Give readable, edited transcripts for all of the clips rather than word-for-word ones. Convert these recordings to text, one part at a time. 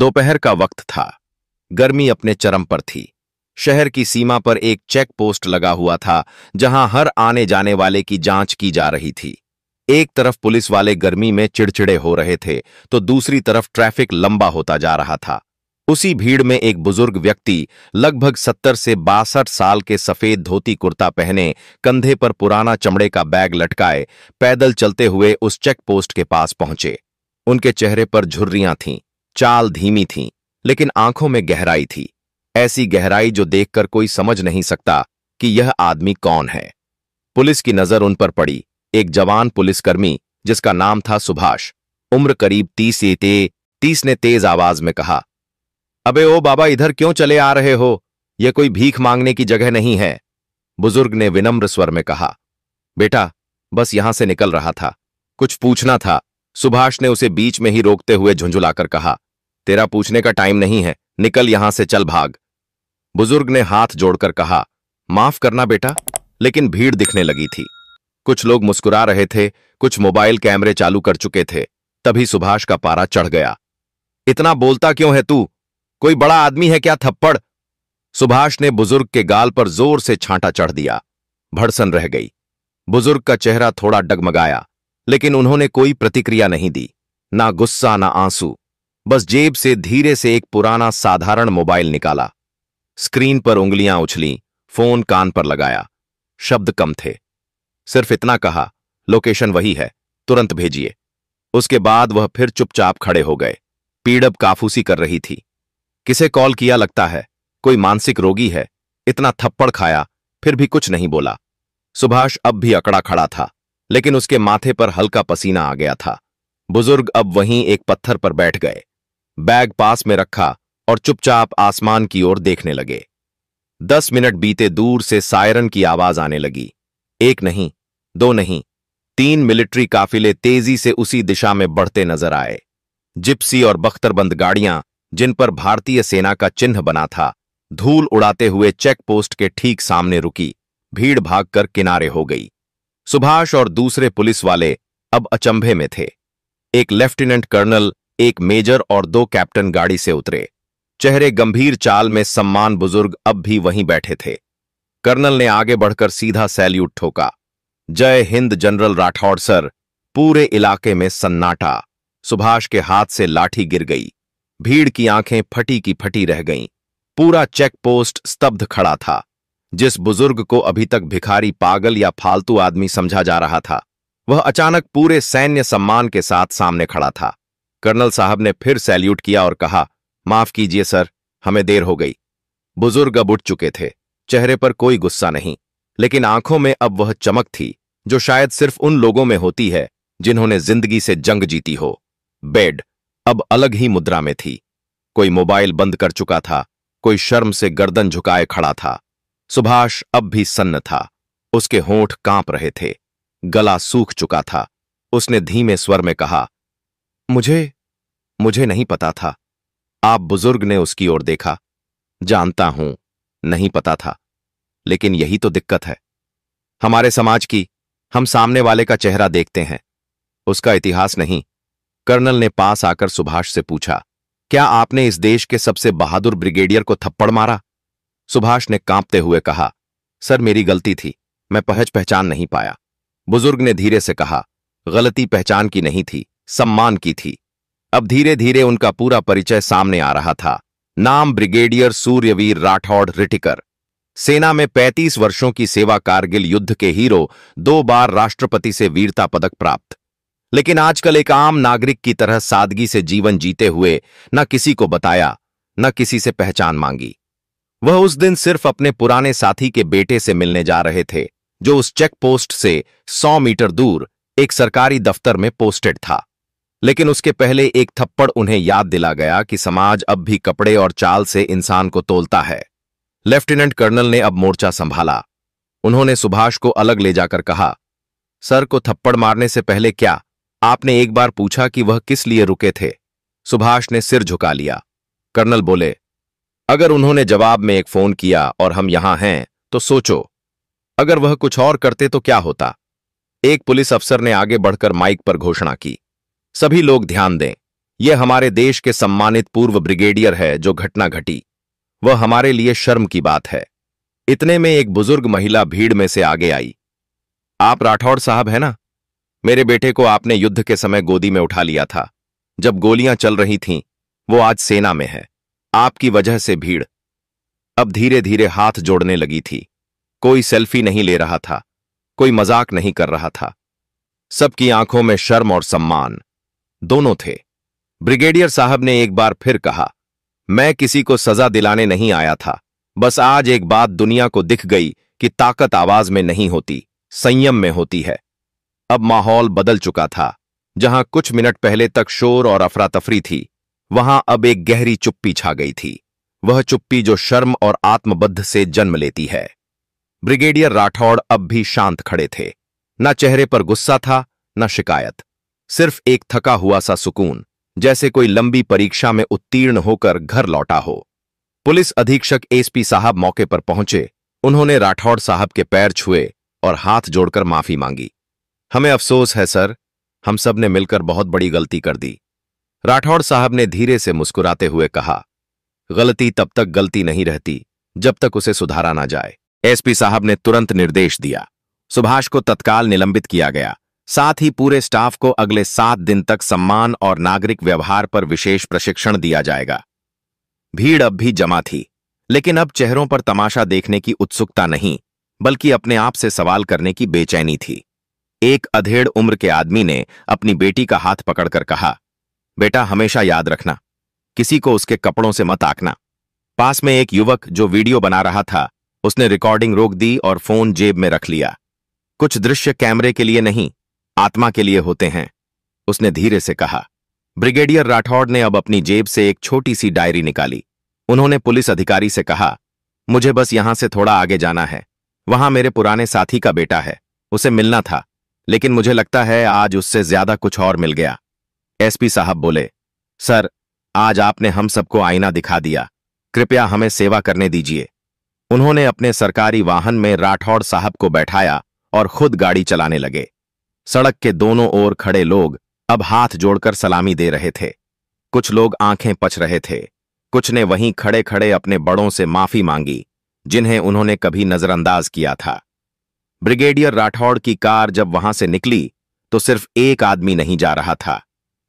दोपहर का वक्त था। गर्मी अपने चरम पर थी। शहर की सीमा पर एक चेक पोस्ट लगा हुआ था, जहां हर आने जाने वाले की जांच की जा रही थी। एक तरफ पुलिस वाले गर्मी में चिड़चिड़े हो रहे थे, तो दूसरी तरफ ट्रैफिक लंबा होता जा रहा था। उसी भीड़ में एक बुजुर्ग व्यक्ति, लगभग 70 से 62 साल के, सफेद धोती कुर्ता पहने, कंधे पर पुराना चमड़े का बैग लटकाए, पैदल चलते हुए उस चेक पोस्ट के पास पहुंचे। उनके चेहरे पर झुर्रियां थीं, चाल धीमी थी, लेकिन आंखों में गहराई थी। ऐसी गहराई जो देखकर कोई समझ नहीं सकता कि यह आदमी कौन है। पुलिस की नजर उन पर पड़ी। एक जवान पुलिसकर्मी, जिसका नाम था सुभाष, उम्र करीब 30 ने तेज आवाज में कहा, अबे ओ बाबा, इधर क्यों चले आ रहे हो? यह कोई भीख मांगने की जगह नहीं है। बुजुर्ग ने विनम्र स्वर में कहा, बेटा, बस यहां से निकल रहा था, कुछ पूछना था। सुभाष ने उसे बीच में ही रोकते हुए झुंझुलाकर कहा, तेरा पूछने का टाइम नहीं है, निकल यहां से, चल भाग। बुजुर्ग ने हाथ जोड़कर कहा, माफ करना बेटा। लेकिन भीड़ दिखने लगी थी। कुछ लोग मुस्कुरा रहे थे, कुछ मोबाइल कैमरे चालू कर चुके थे। तभी सुभाष का पारा चढ़ गया। इतना बोलता क्यों है तू? कोई बड़ा आदमी है क्या? थप्पड़। सुभाष ने बुजुर्ग के गाल पर जोर से छांटा चढ़ दिया। भड़सन रह गई। बुजुर्ग का चेहरा थोड़ा डगमगाया, लेकिन उन्होंने कोई प्रतिक्रिया नहीं दी, ना गुस्सा ना आंसू। बस जेब से धीरे से एक पुराना साधारण मोबाइल निकाला, स्क्रीन पर उंगलियां उछलीं, फोन कान पर लगाया। शब्द कम थे, सिर्फ इतना कहा, लोकेशन वही है, तुरंत भेजिए। उसके बाद वह फिर चुपचाप खड़े हो गए। पीड़ब काफूसी कर रही थी। किसे कॉल किया लगता है? कोई मानसिक रोगी है। इतना थप्पड़ खाया, फिर भी कुछ नहीं बोला। सुभाष अब भी अकड़ा खड़ा था, लेकिन उसके माथे पर हल्का पसीना आ गया था। बुजुर्ग अब वहीं एक पत्थर पर बैठ गए, बैग पास में रखा और चुपचाप आसमान की ओर देखने लगे। 10 मिनट बीते, दूर से सायरन की आवाज आने लगी। एक नहीं, दो नहीं, 3 मिलिट्री काफिले तेजी से उसी दिशा में बढ़ते नजर आए। जिप्सी और बख्तरबंद गाड़ियां, जिन पर भारतीय सेना का चिन्ह बना था, धूल उड़ाते हुए चेक पोस्ट के ठीक सामने रुकी। भीड़ भागकर किनारे हो गई। सुभाष और दूसरे पुलिस वाले अब अचंभे में थे। एक लेफ्टिनेंट कर्नल, एक मेजर और 2 कैप्टन गाड़ी से उतरे। चेहरे गंभीर चाल में सम्मान बुजुर्ग अब भी वहीं बैठे थे। कर्नल ने आगे बढ़कर सीधा सैल्यूट ठोका। जय हिंद जनरल राठौड़ सर। पूरे इलाके में सन्नाटा। सुभाष के हाथ से लाठी गिर गई। भीड़ की आंखें फटी की फटी रह गईं। पूरा चेक पोस्ट स्तब्ध खड़ा था। जिस बुजुर्ग को अभी तक भिखारी, पागल या फालतू आदमी समझा जा रहा था, वह अचानक पूरे सैन्य सम्मान के साथ सामने खड़ा था। कर्नल साहब ने फिर सैल्यूट किया और कहा, माफ कीजिए सर, हमें देर हो गई। बुजुर्ग अब उठ चुके थे। चेहरे पर कोई गुस्सा नहीं, लेकिन आंखों में अब वह चमक थी जो शायद सिर्फ उन लोगों में होती है जिन्होंने जिंदगी से जंग जीती हो। बेड अब अलग ही मुद्रा में थी। कोई मोबाइल बंद कर चुका था, कोई शर्म से गर्दन झुकाए खड़ा था। सुभाष अब भी सन्न था। उसके होंठ कांप रहे थे, गला सूख चुका था। उसने धीमे स्वर में कहा, मुझे नहीं पता था। आप? बुजुर्ग ने उसकी ओर देखा। जानता हूं, नहीं पता था, लेकिन यही तो दिक्कत है हमारे समाज की। हम सामने वाले का चेहरा देखते हैं, उसका इतिहास नहीं। कर्नल ने पास आकर सुभाष से पूछा, क्या आपने इस देश के सबसे बहादुर ब्रिगेडियर को थप्पड़ मारा? सुभाष ने कांपते हुए कहा, सर मेरी गलती थी, मैं पहचान नहीं पाया। बुजुर्ग ने धीरे से कहा, गलती पहचान की नहीं थी, सम्मान की थी। अब धीरे धीरे उनका पूरा परिचय सामने आ रहा था। नाम ब्रिगेडियर सूर्यवीर राठौड़ रिटिकर। सेना में 35 वर्षों की सेवा, कारगिल युद्ध के हीरो, 2 बार राष्ट्रपति से वीरता पदक प्राप्त। लेकिन आजकल एक आम नागरिक की तरह सादगी से जीवन जीते हुए न किसी को बताया, न किसी से पहचान मांगी। वह उस दिन सिर्फ अपने पुराने साथी के बेटे से मिलने जा रहे थे, जो उस चेक पोस्ट से 100 मीटर दूर एक सरकारी दफ्तर में पोस्टेड था। लेकिन उसके पहले एक थप्पड़ उन्हें याद दिला गया कि समाज अब भी कपड़े और चाल से इंसान को तोलता है। लेफ्टिनेंट कर्नल ने अब मोर्चा संभाला। उन्होंने सुभाष को अलग ले जाकर कहा, सर को थप्पड़ मारने से पहले क्या आपने एक बार पूछा कि वह किस लिए रुके थे? सुभाष ने सिर झुका लिया। कर्नल बोले, अगर उन्होंने जवाब में एक फोन किया और हम यहां हैं, तो सोचो, अगर वह कुछ और करते तो क्या होता? एक पुलिस अफसर ने आगे बढ़कर माइक पर घोषणा की, सभी लोग ध्यान दें, यह हमारे देश के सम्मानित पूर्व ब्रिगेडियर है जो घटना घटी, वह हमारे लिए शर्म की बात है। इतने में एक बुजुर्ग महिला भीड़ में से आगे आई। आप राठौड़ साहब है ना? मेरे बेटे को आपने युद्ध के समय गोदी में उठा लिया था जब गोलियां चल रही थीं। वो आज सेना में है। आपकी वजह से भीड़ अब धीरे धीरे हाथ जोड़ने लगी थी। कोई सेल्फी नहीं ले रहा था, कोई मजाक नहीं कर रहा था। सबकी आंखों में शर्म और सम्मान दोनों थे। ब्रिगेडियर साहब ने एक बार फिर कहा, मैं किसी को सजा दिलाने नहीं आया था, बस आज एक बात दुनिया को दिख गई कि ताकत आवाज में नहीं होती, संयम में होती है। अब माहौल बदल चुका था। जहां कुछ मिनट पहले तक शोर और अफरा तफरी थी, वहां अब एक गहरी चुप्पी छा गई थी। वह चुप्पी जो शर्म और आत्मबद्ध से जन्म लेती है। ब्रिगेडियर राठौड़ अब भी शांत खड़े थे। न चेहरे पर गुस्सा था, न शिकायत, सिर्फ एक थका हुआ सा सुकून, जैसे कोई लंबी परीक्षा में उत्तीर्ण होकर घर लौटा हो। पुलिस अधीक्षक एसपी साहब मौके पर पहुंचे। उन्होंने राठौड़ साहब के पैर छुए और हाथ जोड़कर माफी मांगी। हमें अफसोस है सर, हम सब ने मिलकर बहुत बड़ी गलती कर दी। राठौड़ साहब ने धीरे से मुस्कुराते हुए कहा, गलती तब तक गलती नहीं रहती जब तक उसे सुधारा ना जाए। एसपी साहब ने तुरंत निर्देश दिया। सुभाष को तत्काल निलंबित किया गया। साथ ही पूरे स्टाफ को अगले 7 दिन तक सम्मान और नागरिक व्यवहार पर विशेष प्रशिक्षण दिया जाएगा। भीड़ अब भी जमा थी, लेकिन अब चेहरों पर तमाशा देखने की उत्सुकता नहीं, बल्कि अपने आप से सवाल करने की बेचैनी थी। एक अधेड़ उम्र के आदमी ने अपनी बेटी का हाथ पकड़कर कहा, बेटा हमेशा याद रखना, किसी को उसके कपड़ों से मत आंकना। पास में एक युवक जो वीडियो बना रहा था, उसने रिकॉर्डिंग रोक दी और फोन जेब में रख लिया। कुछ दृश्य कैमरे के लिए नहीं, आत्मा के लिए होते हैं, उसने धीरे से कहा। ब्रिगेडियर राठौड़ ने अब अपनी जेब से एक छोटी सी डायरी निकाली। उन्होंने पुलिस अधिकारी से कहा, मुझे बस यहां से थोड़ा आगे जाना है, वहां मेरे पुराने साथी का बेटा है, उसे मिलना था, लेकिन मुझे लगता है आज उससे ज्यादा कुछ और मिल गया। एसपी साहब बोले, सर आज आपने हम सबको आईना दिखा दिया, कृपया हमें सेवा करने दीजिए। उन्होंने अपने सरकारी वाहन में राठौड़ साहब को बैठाया और खुद गाड़ी चलाने लगे। सड़क के दोनों ओर खड़े लोग अब हाथ जोड़कर सलामी दे रहे थे। कुछ लोग आंखें पच रहे थे, कुछ ने वहीं खड़े खड़े अपने बड़ों से माफी मांगी जिन्हें उन्होंने कभी नजरअंदाज किया था। ब्रिगेडियर राठौड़ की कार जब वहां से निकली तो सिर्फ एक आदमी नहीं जा रहा था,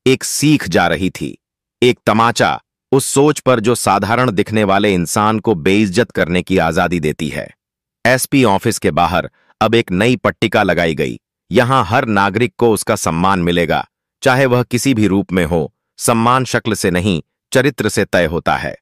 एक सीख जा रही थी, एक तमाचा उस सोच पर जो साधारण दिखने वाले इंसान को बेइज्जत करने की आजादी देती है। एसपी ऑफिस के बाहर अब एक नई पट्टिका लगाई गई। यहां हर नागरिक को उसका सम्मान मिलेगा, चाहे वह किसी भी रूप में हो। सम्मान शक्ल से नहीं, चरित्र से तय होता है।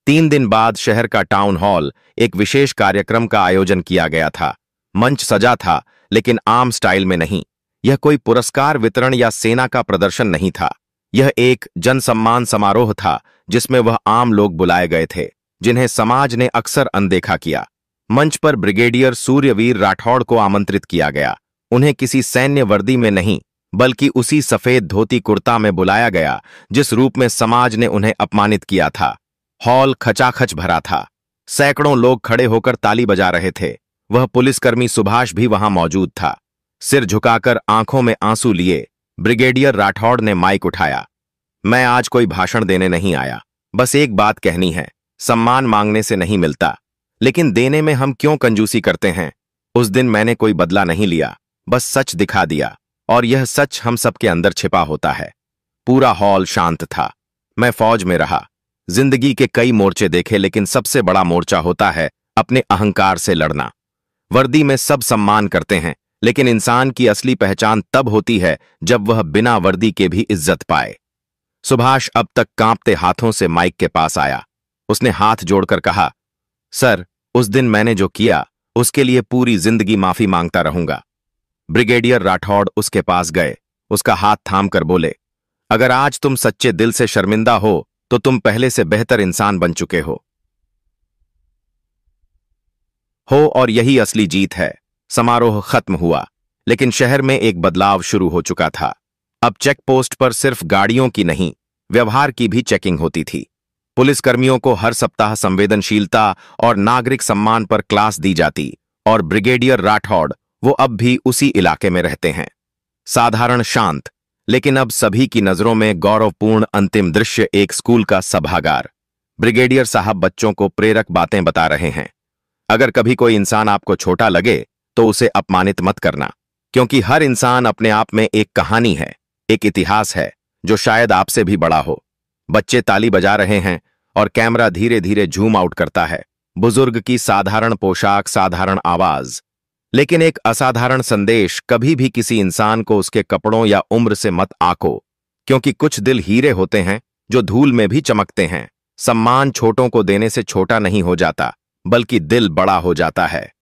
3 दिन बाद शहर का टाउन हॉल एक विशेष कार्यक्रम का आयोजन किया गया था। मंच सजा था, लेकिन आम स्टाइल में नहीं। यह कोई पुरस्कार वितरण या सेना का प्रदर्शन नहीं था। यह एक जनसम्मान समारोह था जिसमें वह आम लोग बुलाए गए थे जिन्हें समाज ने अक्सर अनदेखा किया। मंच पर ब्रिगेडियर सूर्यवीर राठौड़ को आमंत्रित किया गया। उन्हें किसी सैन्य वर्दी में नहीं, बल्कि उसी सफेद धोती कुर्ता में बुलाया गया जिस रूप में समाज ने उन्हें अपमानित किया था। हॉल खचाखच भरा था। सैकड़ों लोग खड़े होकर ताली बजा रहे थे। वह पुलिसकर्मी सुभाष भी वहां मौजूद था। सिर झुकाकर आंखों में आंसू लिए ब्रिगेडियर राठौड़ ने माइक उठाया। मैं आज कोई भाषण देने नहीं आया, बस एक बात कहनी है, सम्मान मांगने से नहीं मिलता, लेकिन देने में हम क्यों कंजूसी करते हैं। उस दिन मैंने कोई बदला नहीं लिया, बस सच दिखा दिया, और यह सच हम सबके अंदर छिपा होता है। पूरा हॉल शांत था। मैं फौज में रहा, जिंदगी के कई मोर्चे देखे, लेकिन सबसे बड़ा मोर्चा होता है अपने अहंकार से लड़ना। वर्दी में सब सम्मान करते हैं, लेकिन इंसान की असली पहचान तब होती है जब वह बिना वर्दी के भी इज्जत पाए। सुभाष अब तक कांपते हाथों से माइक के पास आया। उसने हाथ जोड़कर कहा, सर उस दिन मैंने जो किया उसके लिए पूरी जिंदगी माफी मांगता रहूंगा। ब्रिगेडियर राठौड़ उसके पास गए, उसका हाथ थामकर बोले, अगर आज तुम सच्चे दिल से शर्मिंदा हो तो तुम पहले से बेहतर इंसान बन चुके हो और यही असली जीत है। समारोह खत्म हुआ, लेकिन शहर में एक बदलाव शुरू हो चुका था। अब चेक पोस्ट पर सिर्फ गाड़ियों की नहीं, व्यवहार की भी चेकिंग होती थी। पुलिसकर्मियों को हर सप्ताह संवेदनशीलता और नागरिक सम्मान पर क्लास दी जाती, और ब्रिगेडियर राठौड़ वो अब भी उसी इलाके में रहते हैं। साधारण, शांत, लेकिन अब सभी की नजरों में गौरवपूर्ण अंतिम दृश्य एक स्कूल का सभागार। ब्रिगेडियर साहब बच्चों को प्रेरक बातें बता रहे हैं। अगर कभी कोई इंसान आपको छोटा लगे तो उसे अपमानित मत करना, क्योंकि हर इंसान अपने आप में एक कहानी है, एक इतिहास है जो शायद आपसे भी बड़ा हो। बच्चे ताली बजा रहे हैं और कैमरा धीरे धीरे जूम आउट करता है। बुजुर्ग की साधारण पोशाक, साधारण आवाज, लेकिन एक असाधारण संदेश। कभी भी किसी इंसान को उसके कपड़ों या उम्र से मत आंको, क्योंकि कुछ दिल हीरे होते हैं जो धूल में भी चमकते हैं। सम्मान छोटों को देने से छोटा नहीं हो जाता, बल्कि दिल बड़ा हो जाता है।